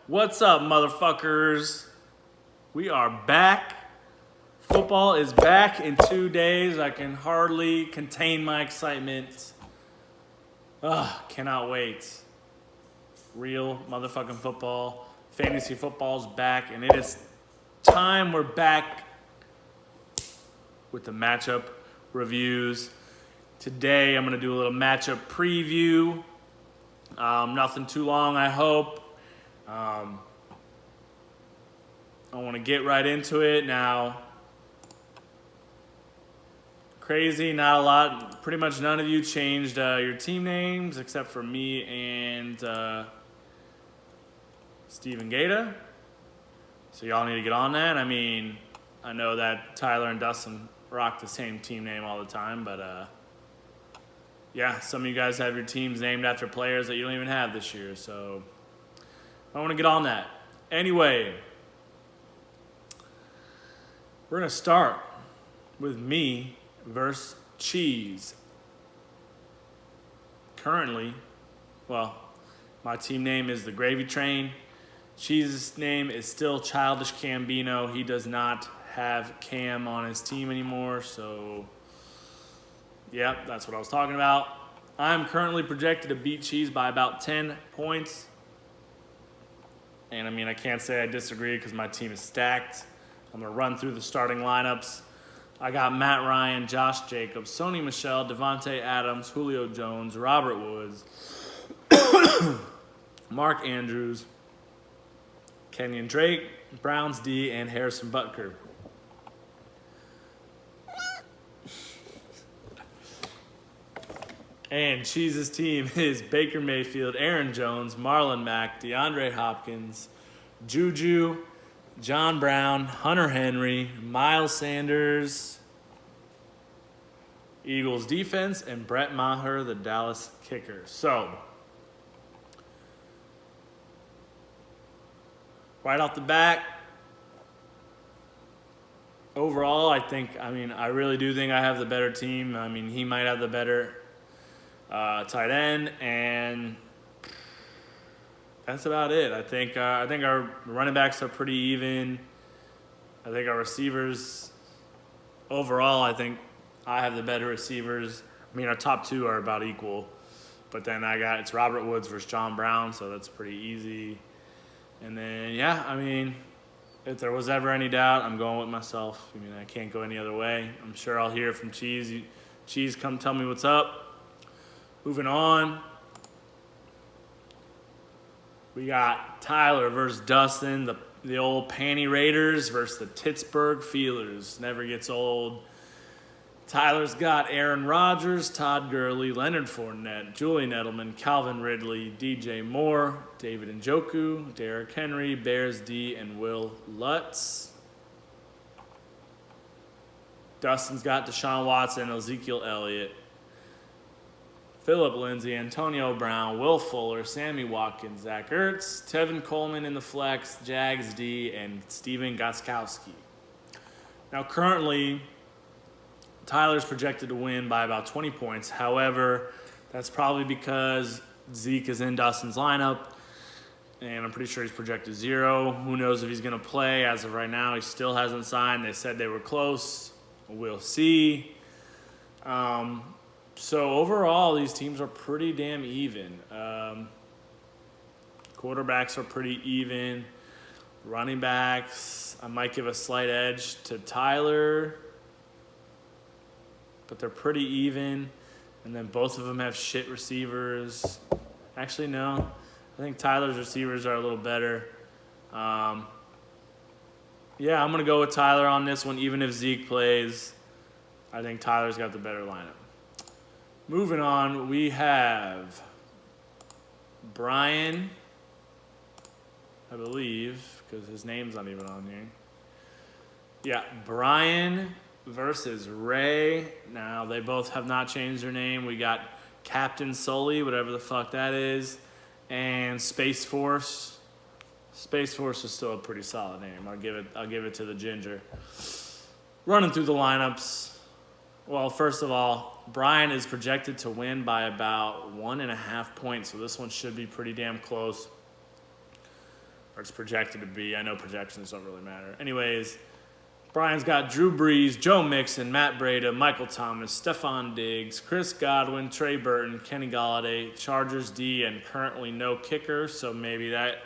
What's up, motherfuckers? We are back. Football is back in 2 days. I can hardly contain my excitement. Cannot wait. Real motherfucking football. Fantasy football's back, and it is time we're back with the matchup reviews. Today, I'm going to do a little matchup preview. Nothing too long, I hope. I want to get right into it now. Crazy, not a lot. Pretty much none of you changed your team names except for me and Steven Gata. So y'all need to get on that. I mean, I know that Tyler and Dustin rock the same team name all the time, but yeah, some of you guys have your teams named after players that you don't even have this year. So I want to get on that. Anyway, we're going to start with me versus Cheese. Currently, my team name is the Gravy Train. Cheese's name is still Childish Cambino. He does not have Cam on his team anymore, so yeah, that's what I was talking about. I'm currently projected to beat Cheese by about 10 points. And I mean, I can't say I disagree because my team is stacked. I'm going to run through the starting lineups. I got Matt Ryan, Josh Jacobs, Sony Michel, Devontae Adams, Julio Jones, Robert Woods, Mark Andrews, Kenyon Drake, Browns D, and Harrison Butker. And Cheese's team is Baker Mayfield, Aaron Jones, Marlon Mack, DeAndre Hopkins, Juju, John Brown, Hunter Henry, Miles Sanders, Eagles defense, and Brett Maher, the Dallas kicker. So, right off the bat, overall, I really do think I have the better team. I mean, he might have the better tight end, and that's about it. I think our running backs are pretty even. I think our receivers, overall, I think I have the better receivers. I mean, our top two are about equal, but then it's Robert Woods versus John Brown, so that's pretty easy. And then if there was ever any doubt, I'm going with myself. I mean, I can't go any other way. I'm sure I'll hear from Cheese. Cheese, come tell me what's up. Moving on, we got Tyler versus Dustin, the old Panty Raiders versus the Pittsburgh Feelers. Never gets old. Tyler's got Aaron Rodgers, Todd Gurley, Leonard Fournette, Julian Edelman, Calvin Ridley, DJ Moore, David Njoku, Derrick Henry, Bears D, and Will Lutz. Dustin's got Deshaun Watson, Ezekiel Elliott, Phillip Lindsay, Antonio Brown, Will Fuller, Sammy Watkins, Zach Ertz, Tevin Coleman in the flex, Jags D, and Steven Gostkowski. Now, currently, Tyler's projected to win by about 20 points. However, that's probably because Zeke is in Dustin's lineup, and I'm pretty sure he's projected 0. Who knows if he's going to play? As of right now, he still hasn't signed. They said they were close. We'll see. So overall, these teams are pretty damn even. Quarterbacks are pretty even. Running backs, I might give a slight edge to Tyler, but they're pretty even. And then both of them have shit receivers. Actually, no. I think Tyler's receivers are a little better. I'm going to go with Tyler on this one, even if Zeke plays. I think Tyler's got the better lineup. Moving on, we have Brian, I believe, because his name's not even on here. Yeah, Brian versus Ray. Now, they both have not changed their name. We got Captain Sully, whatever the fuck that is, and Space Force. Space Force is still a pretty solid name. I'll give it to the Ginger. Running through the lineups. Well, first of all, Brian is projected to win by about 1.5 points, so this one should be pretty damn close. or it's projected to be. I know projections don't really matter. Anyways, Brian's got Drew Brees, Joe Mixon, Matt Breida, Michael Thomas, Stephon Diggs, Chris Godwin, Trey Burton, Kenny Galladay, Chargers D, and currently no kicker. So maybe that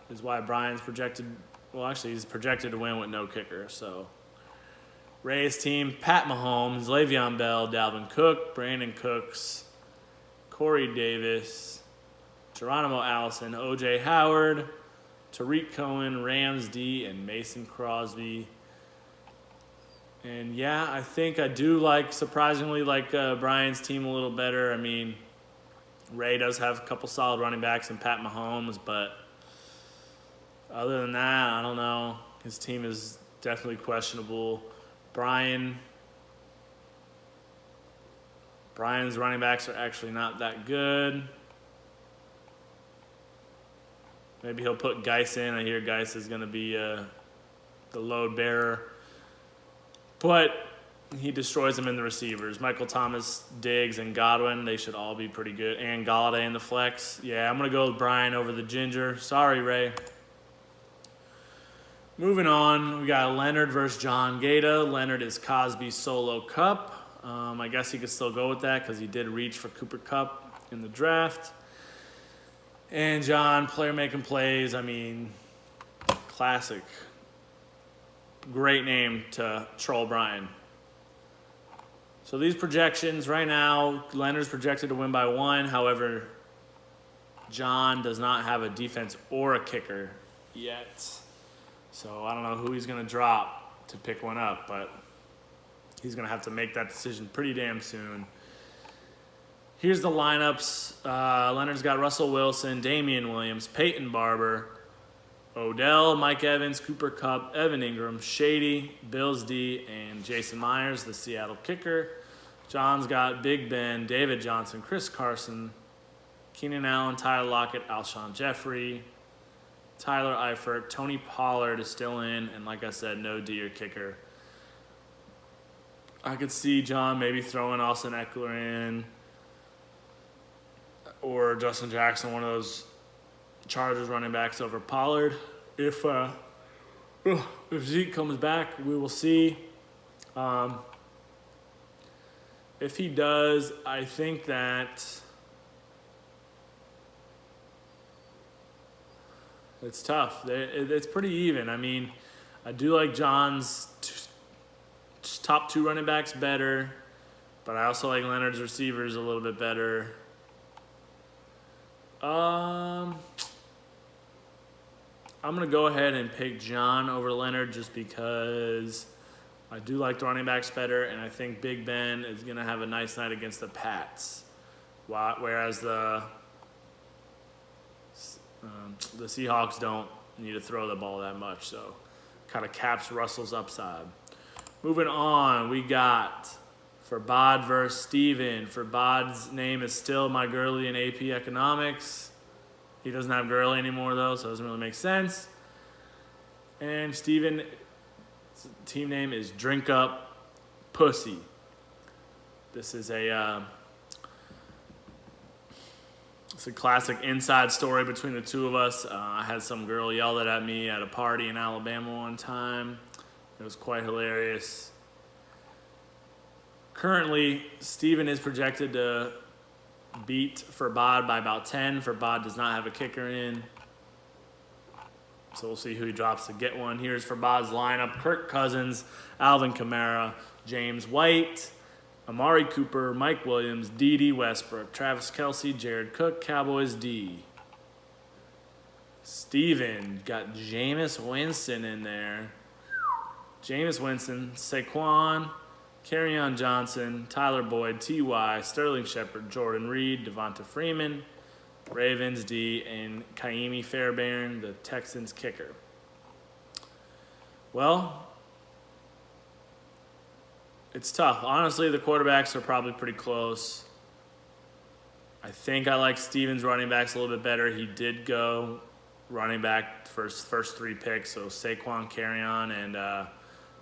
is why Brian's projected. Well, actually, he's projected to win with no kicker. So Ray's team: Pat Mahomes, Le'Veon Bell, Dalvin Cook, Brandon Cooks, Corey Davis, Geronimo Allison, O.J. Howard, Tariq Cohen, Rams D, and Mason Crosby. And yeah, I think I do surprisingly like Brian's team a little better. I mean, Ray does have a couple solid running backs and Pat Mahomes, but other than that, I don't know. His team is definitely questionable. Brian's running backs are actually not that good. Maybe he'll put Geis in. I hear Geis is going to be the load bearer. But he destroys them in the receivers. Michael Thomas, Diggs, and Godwin, they should all be pretty good. And Galladay in the flex. Yeah, I'm going to go with Brian over the Ginger. Sorry, Ray. Moving on, we got Leonard versus John Gata. Leonard is Cosby's solo cup. I guess he could still go with that because he did reach for Cooper Kupp in the draft. And John, player making plays. I mean, classic. Great name to troll Brian. So these projections right now, Leonard's projected to win by 1. However, John does not have a defense or a kicker yet. So I don't know who he's going to drop to pick one up, but he's going to have to make that decision pretty damn soon. Here's the lineups. Leonard's got Russell Wilson, Damian Williams, Peyton Barber, Odell, Mike Evans, Cooper Kupp, Evan Ingram, Shady, Bills D, and Jason Myers, the Seattle kicker. John's got Big Ben, David Johnson, Chris Carson, Keenan Allen, Tyler Lockett, Alshon Jeffrey, Tyler Eifert, Tony Pollard is still in, and like I said, no D or kicker. I could see John maybe throwing Austin Eckler in, or Justin Jackson, one of those Chargers running backs over Pollard. If Zeke comes back, we will see. If he does, I think that it's tough. It's pretty even. I mean, I do like John's top 2 running backs better, but I also like Leonard's receivers a little bit better. I'm going to go ahead and pick John over Leonard just because I do like the running backs better, and I think Big Ben is going to have a nice night against the Pats, whereas the Seahawks don't need to throw the ball that much, so kind of caps Russell's upside. Moving on, we got Farbad versus Steven. Farbad's name is still my girly in AP Economics. He doesn't have girly anymore, though, so it doesn't really make sense. And Steven's team name is Drink Up Pussy. This is it's a classic inside story between the two of us. I had some girl yell it at me at a party in Alabama one time. It was quite hilarious. Currently, Steven is projected to beat Farbad by about 10. Farbad does not have a kicker in. So we'll see who he drops to get one. Here's Farbad's lineup: Kirk Cousins, Alvin Kamara, James White, Amari Cooper, Mike Williams, D.D. Westbrook, Travis Kelce, Jared Cook, Cowboys D. Steven got Jameis Winston in there. Jameis Winston, Saquon, Kerryon Johnson, Tyler Boyd, T.Y., Sterling Shepard, Jordan Reed, Devonta Freeman, Ravens D, and Kaimi Fairbairn, the Texans kicker. Well, it's tough. Honestly, the quarterbacks are probably pretty close. I think I like Steven's running backs a little bit better. He did go running back for his first 3 picks, so Saquon, Kerryon, and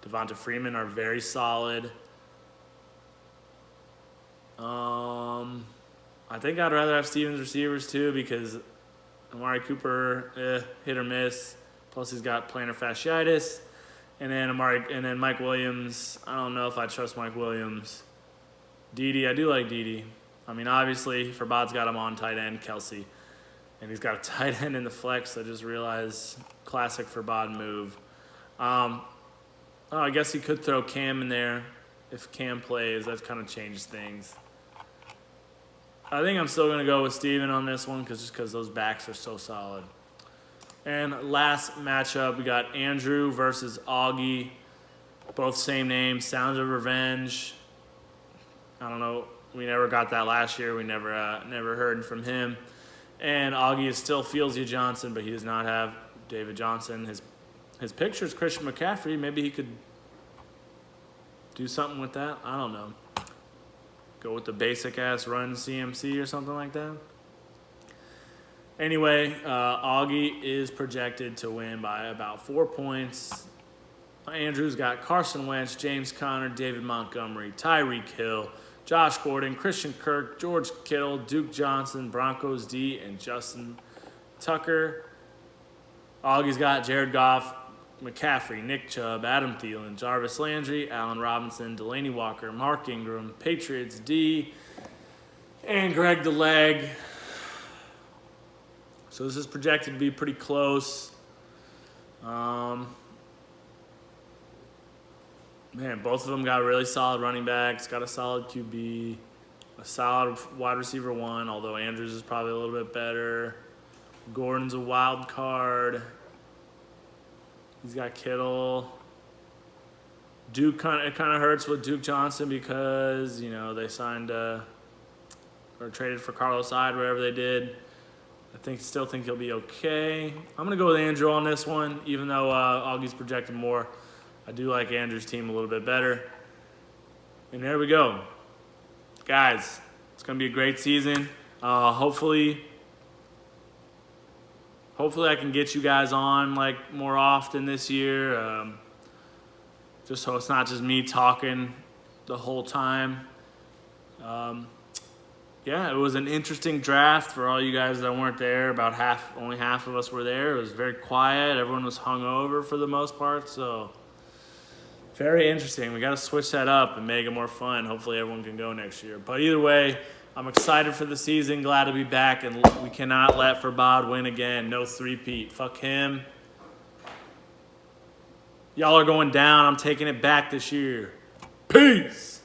Devonta Freeman are very solid. I think I'd rather have Steven's receivers too, because Amari Cooper, hit or miss. Plus he's got plantar fasciitis. And then Mike Williams. I don't know if I trust Mike Williams. Dede, I do like Dede. I mean, obviously, Fabad's got him on tight end, Kelsey. And he's got a tight end in the flex. I just realized, classic Fabad move. I guess he could throw Cam in there if Cam plays. That kind of changes things. I think I'm still going to go with Steven on this one just because those backs are so solid. And last matchup, we got Andrew versus Augie. Both same name, Sounds of Revenge. I don't know. We never got that last year. We never heard from him. And Augie is still Fieldsy Johnson, but he does not have David Johnson. His picture is Christian McCaffrey. Maybe he could do something with that. I don't know. Go with the basic-ass run CMC or something like that. Anyway, Augie is projected to win by about 4 points. Andrew's got Carson Wentz, James Conner, David Montgomery, Tyreek Hill, Josh Gordon, Christian Kirk, George Kittle, Duke Johnson, Broncos D, and Justin Tucker. Augie's got Jared Goff, McCaffrey, Nick Chubb, Adam Thielen, Jarvis Landry, Allen Robinson, Delaney Walker, Mark Ingram, Patriots D, and Greg the Leg. So this is projected to be pretty close. Man, both of them got really solid running backs, got a solid QB, a solid wide receiver 1, although Andrews is probably a little bit better. Gordon's a wild card. He's got Kittle. Duke it kind of hurts with Duke Johnson because, they signed or traded for Carlos Hyde, whatever they did. Still think he'll be okay. I'm going to go with Andrew on this one, even though Augie's projected more. I do like Andrew's team a little bit better. And there we go. Guys, it's going to be a great season. Hopefully I can get you guys on more often this year. Just so it's not just me talking the whole time. Yeah, it was an interesting draft for all you guys that weren't there. Only half of us were there. It was very quiet. Everyone was hungover for the most part, so very interesting. We got to switch that up and make it more fun. Hopefully everyone can go next year. But either way, I'm excited for the season. Glad to be back, and we cannot let Fabad win again. No three-peat. Fuck him. Y'all are going down. I'm taking it back this year. Peace.